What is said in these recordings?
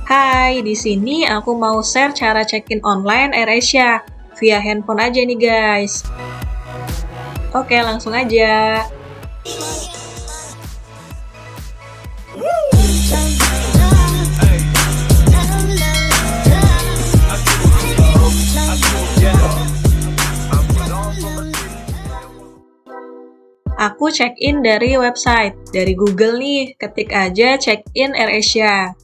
Hai, di sini aku mau share cara check-in online AirAsia via handphone aja nih guys. Oke, langsung aja. Aku check-in dari website, dari Google nih, ketik aja check-in AirAsia.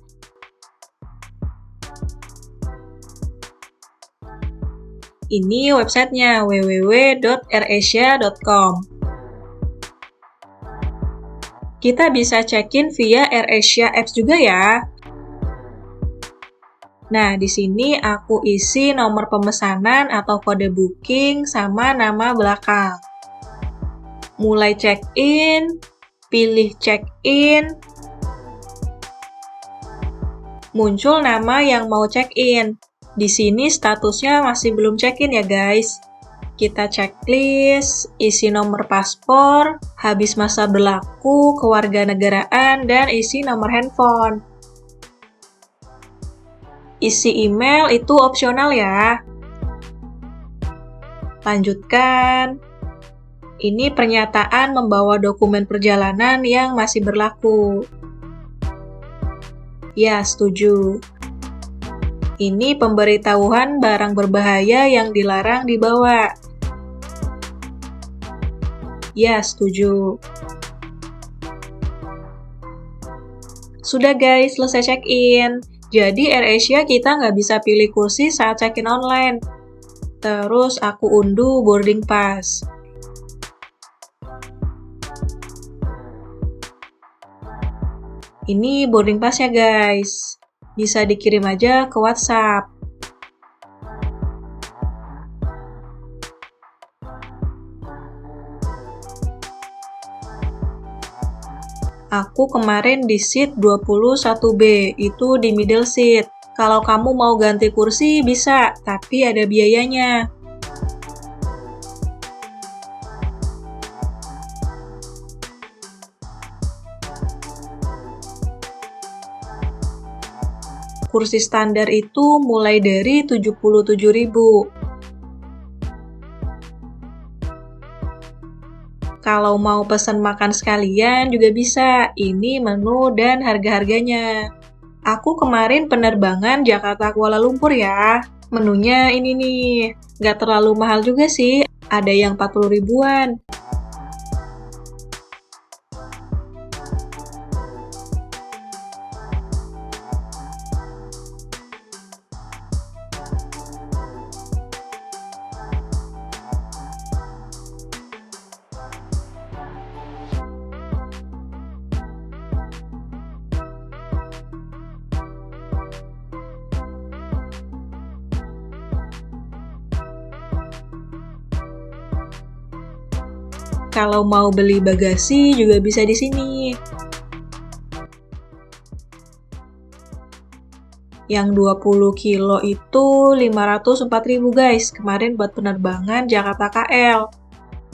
Ini websitenya www.airasia.com. Kita bisa check-in via AirAsia Apps juga ya. Nah, di sini aku isi nomor pemesanan atau kode booking sama nama belakang. Mulai check-in, pilih check-in, muncul nama yang mau check-in. Di sini statusnya masih belum check-in ya guys. Kita checklist, isi nomor paspor, habis masa berlaku, kewarganegaraan, dan isi nomor handphone. Isi email itu opsional ya. Lanjutkan. Ini pernyataan membawa dokumen perjalanan yang masih berlaku. Ya, setuju. Ini pemberitahuan barang berbahaya yang dilarang dibawa. Ya, setuju. Sudah guys, selesai check-in. Jadi AirAsia kita nggak bisa pilih kursi saat check-in online. Terus aku unduh boarding pass. Ini boarding pass-nya guys. Bisa dikirim aja ke WhatsApp. Aku kemarin di seat 21B, itu di middle seat. Kalau kamu mau ganti kursi bisa, tapi ada biayanya. Kursi standar itu mulai dari 77.000. Kalau mau pesan makan sekalian juga bisa. Ini menu dan harga-harganya. Aku kemarin penerbangan Jakarta Kuala Lumpur ya. Menunya ini nih. Nggak terlalu mahal juga sih. Ada yang 40 ribuan. Kalau mau beli bagasi juga bisa di sini. Yang 20 kilo itu 504.000 guys, kemarin buat penerbangan Jakarta KL.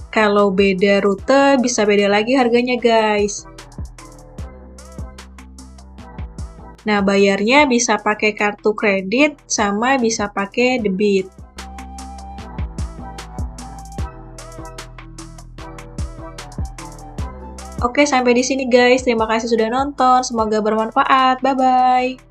Kalau beda rute bisa beda lagi harganya guys. Nah, bayarnya bisa pakai kartu kredit sama bisa pakai debit. Oke, sampai di sini guys. Terima kasih sudah nonton. Semoga bermanfaat. Bye-bye.